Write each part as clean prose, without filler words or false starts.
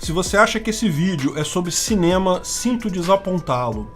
Se você acha que esse vídeo é sobre cinema, sinto desapontá-lo.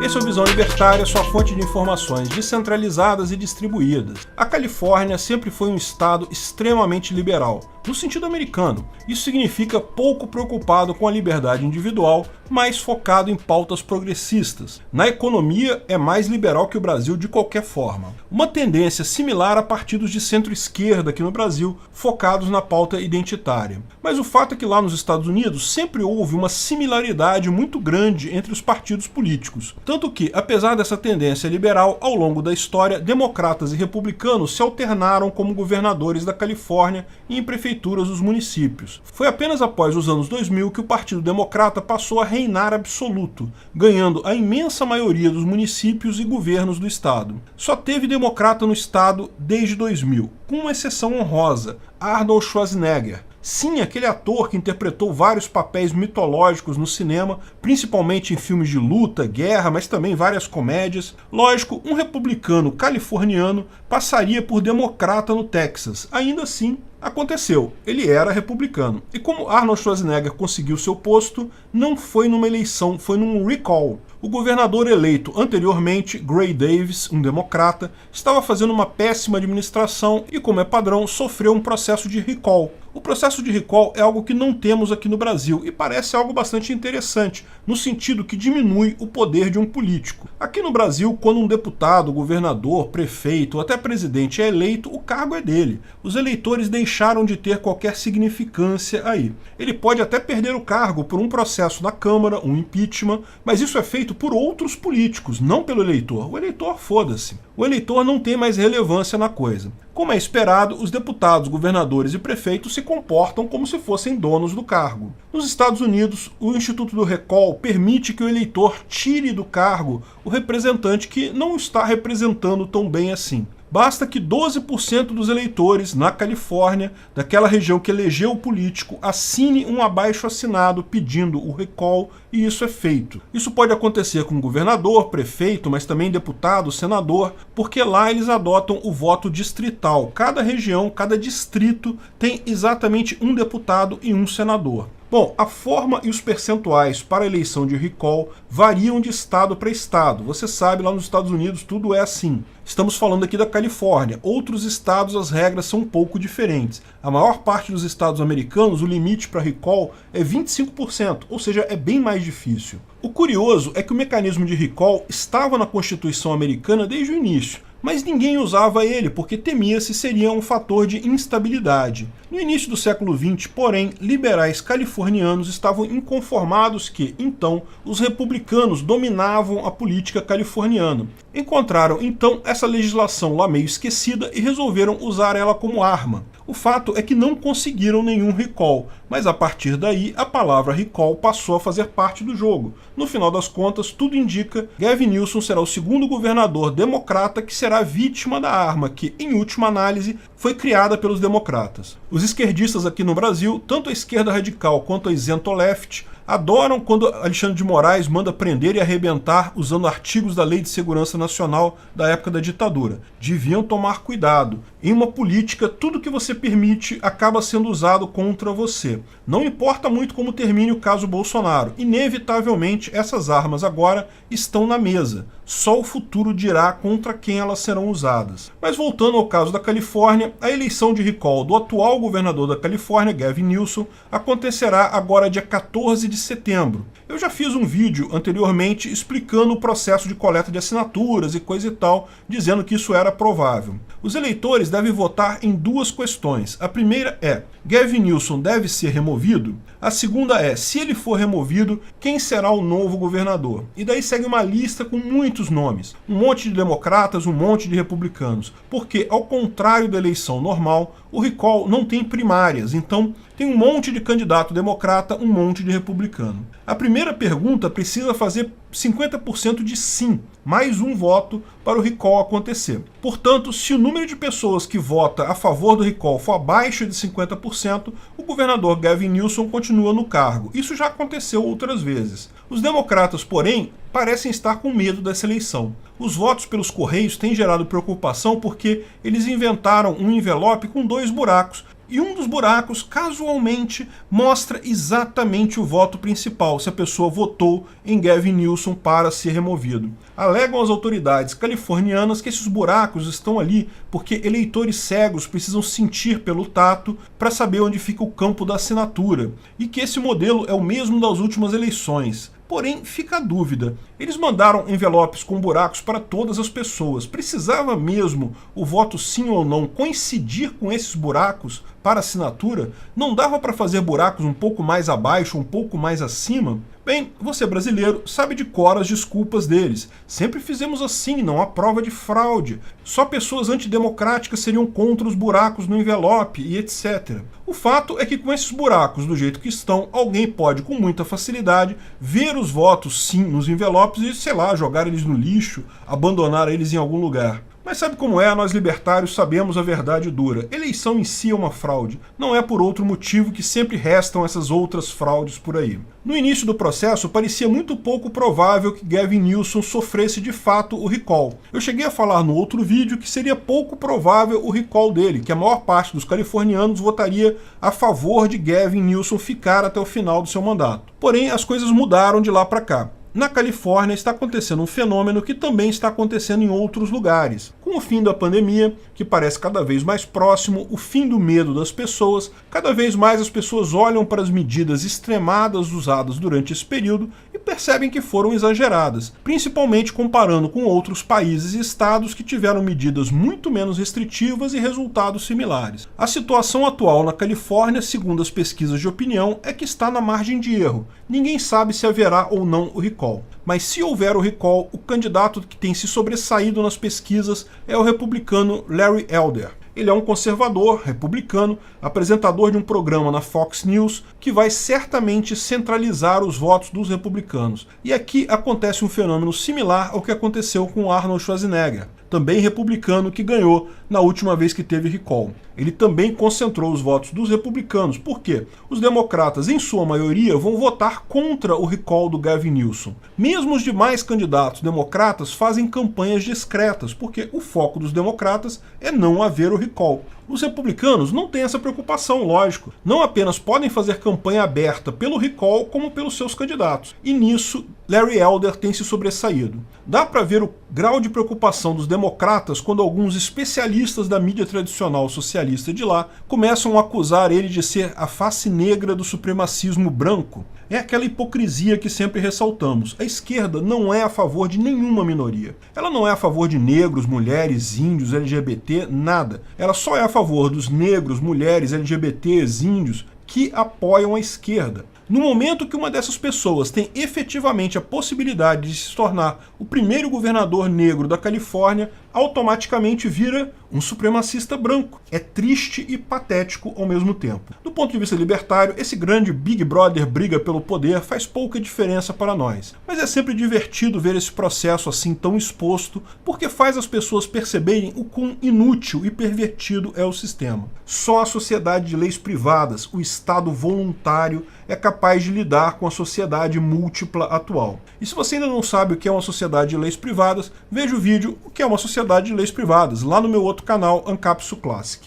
Esse é o Visão Libertária, sua fonte de informações descentralizadas e distribuídas. A Califórnia sempre foi um estado extremamente liberal, no sentido americano. Isso significa pouco preocupado com a liberdade individual, mais focado em pautas progressistas. Na economia, é mais liberal que o Brasil de qualquer forma. Uma tendência similar a partidos de centro-esquerda aqui no Brasil, focados na pauta identitária. Mas o fato é que lá nos Estados Unidos sempre houve uma similaridade muito grande entre os partidos políticos. Tanto que, apesar dessa tendência liberal, ao longo da história, democratas e republicanos se alternaram como governadores da Califórnia e em prefeituras dos municípios. Foi apenas após os anos 2000 que o Partido Democrata passou a reinar absoluto, ganhando a imensa maioria dos municípios e governos do estado. Só teve democrata no estado desde 2000, com uma exceção honrosa, Arnold Schwarzenegger. Sim, aquele ator que interpretou vários papéis mitológicos no cinema, principalmente em filmes de luta, guerra, mas também várias comédias. Lógico, um republicano californiano passaria por democrata no Texas. Ainda assim, aconteceu, ele era republicano. E como Arnold Schwarzenegger conseguiu seu posto, não foi numa eleição, foi num recall. O governador eleito anteriormente, Gray Davis, um democrata, estava fazendo uma péssima administração e, como é padrão, sofreu um processo de recall. O processo de recall é algo que não temos aqui no Brasil e parece algo bastante interessante, no sentido que diminui o poder de um político. Aqui no Brasil, quando um deputado, governador, prefeito ou até presidente é eleito, o cargo é dele. Os eleitores deixaram de ter qualquer significância aí. Ele pode até perder o cargo por um processo na Câmara, um impeachment, mas isso é feito por outros políticos, não pelo eleitor. O eleitor, foda-se. O eleitor não tem mais relevância na coisa. Como é esperado, os deputados, governadores e prefeitos se comportam como se fossem donos do cargo. Nos Estados Unidos, o Instituto do Recall permite que o eleitor tire do cargo o representante que não está representando tão bem assim. Basta que 12% dos eleitores na Califórnia, daquela região que elegeu o político, assine um abaixo-assinado pedindo o recall, e isso é feito. Isso pode acontecer com governador, prefeito, mas também deputado, senador, porque lá eles adotam o voto distrital. Cada região, cada distrito tem exatamente um deputado e um senador. Bom, a forma e os percentuais para a eleição de recall variam de estado para estado. Você sabe, lá nos Estados Unidos tudo é assim. Estamos falando aqui da Califórnia. Outros estados as regras são um pouco diferentes. A maior parte dos estados americanos, o limite para recall é 25%, ou seja, é bem mais difícil. O curioso é que o mecanismo de recall estava na Constituição americana desde o início, mas ninguém usava ele porque temia-se seria um fator de instabilidade. No início do século XX, porém, liberais californianos estavam inconformados que, então, os republicanos dominavam a política californiana. Encontraram, então, essa legislação lá meio esquecida e resolveram usar ela como arma. O fato é que não conseguiram nenhum recall, mas a partir daí a palavra recall passou a fazer parte do jogo. No final das contas, tudo indica que Gavin Newsom será o segundo governador democrata que será vítima da arma que, em última análise, foi criada pelos democratas. Os esquerdistas aqui no Brasil, tanto a esquerda radical quanto a isento-left, adoram quando Alexandre de Moraes manda prender e arrebentar usando artigos da Lei de Segurança Nacional da época da ditadura. Deviam tomar cuidado. Em uma política, tudo que você permite acaba sendo usado contra você. Não importa muito como termine o caso Bolsonaro. Inevitavelmente, essas armas agora estão na mesa. Só o futuro dirá contra quem elas serão usadas. Mas voltando ao caso da Califórnia, a eleição de recall do atual governador da Califórnia, Gavin Newsom, acontecerá agora dia 14 de setembro. Eu já fiz um vídeo anteriormente explicando o processo de coleta de assinaturas e coisa e tal, dizendo que isso era provável. Os eleitores devem votar em duas questões. A primeira é: Gavin Newsom deve ser removido? A segunda é: se ele for removido, quem será o novo governador? E daí segue uma lista com muitos nomes. Um monte de democratas, um monte de republicanos. Porque, ao contrário da eleição normal, o recall não tem primárias, então tem um monte de candidato democrata, um monte de republicano. A primeira pergunta precisa fazer 50% de sim, mais um voto para o recall acontecer. Portanto, se o número de pessoas que vota a favor do recall for abaixo de 50%, o governador Gavin Newsom continua no cargo. Isso já aconteceu outras vezes. Os democratas, porém, parecem estar com medo dessa eleição. Os votos pelos Correios têm gerado preocupação porque eles inventaram um envelope com 2 buracos, e um dos buracos, casualmente, mostra exatamente o voto principal, se a pessoa votou em Gavin Newsom para ser removido. Alegam as autoridades californianas que esses buracos estão ali porque eleitores cegos precisam sentir pelo tato para saber onde fica o campo da assinatura, e que esse modelo é o mesmo das últimas eleições. Porém, fica a dúvida. Eles mandaram envelopes com buracos para todas as pessoas. Precisava mesmo o voto sim ou não coincidir com esses buracos para assinatura? Não dava para fazer buracos um pouco mais abaixo, um pouco mais acima? Bem, você brasileiro sabe de cor as desculpas deles. Sempre fizemos assim, não há prova de fraude. Só pessoas antidemocráticas seriam contra os buracos no envelope e etc. O fato é que com esses buracos do jeito que estão, alguém pode com muita facilidade ver os votos sim nos envelopes e, sei lá, jogar eles no lixo, abandonar eles em algum lugar. Mas sabe como é? Nós libertários sabemos a verdade dura. Eleição em si é uma fraude. Não é por outro motivo que sempre restam essas outras fraudes por aí. No início do processo, parecia muito pouco provável que Gavin Newsom sofresse de fato o recall. Eu cheguei a falar no outro vídeo que seria pouco provável o recall dele, que a maior parte dos californianos votaria a favor de Gavin Newsom ficar até o final do seu mandato. Porém, as coisas mudaram de lá para cá. Na Califórnia está acontecendo um fenômeno que também está acontecendo em outros lugares. Com o fim da pandemia, que parece cada vez mais próximo, o fim do medo das pessoas, cada vez mais as pessoas olham para as medidas extremadas usadas durante esse período e percebem que foram exageradas, principalmente comparando com outros países e estados que tiveram medidas muito menos restritivas e resultados similares. A situação atual na Califórnia, segundo as pesquisas de opinião, é que está na margem de erro. Ninguém sabe se haverá ou não o recall. Mas se houver o recall, o candidato que tem se sobressaído nas pesquisas é o republicano Larry Elder. Ele é um conservador, republicano, apresentador de um programa na Fox News que vai certamente centralizar os votos dos republicanos. E aqui acontece um fenômeno similar ao que aconteceu com Arnold Schwarzenegger, também republicano que ganhou na última vez que teve recall. Ele também concentrou os votos dos republicanos. Por quê? Os democratas, em sua maioria, vão votar contra o recall do Gavin Newsom. Mesmo os demais candidatos democratas fazem campanhas discretas, porque o foco dos democratas é não haver o recall. Os republicanos não têm essa preocupação, lógico. Não apenas podem fazer campanha aberta pelo recall, como pelos seus candidatos. E nisso, Larry Elder tem se sobressaído. Dá para ver o grau de preocupação dos democratas quando alguns especialistas da mídia tradicional socialista de lá começam a acusar ele de ser a face negra do supremacismo branco. É aquela hipocrisia que sempre ressaltamos. A esquerda não é a favor de nenhuma minoria. Ela não é a favor de negros, mulheres, índios, LGBT, nada. Ela só é a favor dos negros, mulheres, LGBTs, índios que apoiam a esquerda. No momento que uma dessas pessoas tem efetivamente a possibilidade de se tornar o primeiro governador negro da Califórnia, automaticamente vira um supremacista branco. É triste e patético ao mesmo tempo. Do ponto de vista libertário, esse grande Big Brother briga pelo poder faz pouca diferença para nós. Mas é sempre divertido ver esse processo assim tão exposto, porque faz as pessoas perceberem o quão inútil e pervertido é o sistema. Só a sociedade de leis privadas, o Estado voluntário, é capaz de lidar com a sociedade múltipla atual. E se você ainda não sabe o que é uma sociedade de leis privadas, veja o vídeo O que é uma sociedade de leis privadas, lá no meu outro canal, Ancapsu Classic.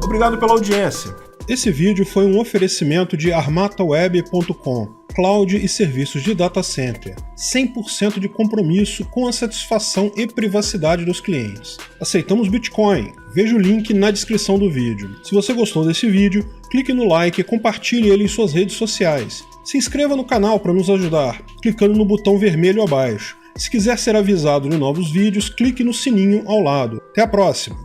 Obrigado pela audiência. Esse vídeo foi um oferecimento de armataweb.com, cloud e serviços de data center, 100% de compromisso com a satisfação e privacidade dos clientes. Aceitamos Bitcoin. Veja o link na descrição do vídeo. Se você gostou desse vídeo, clique no like e compartilhe ele em suas redes sociais. Se inscreva no canal para nos ajudar, clicando no botão vermelho abaixo. Se quiser ser avisado de novos vídeos, clique no sininho ao lado. Até a próxima!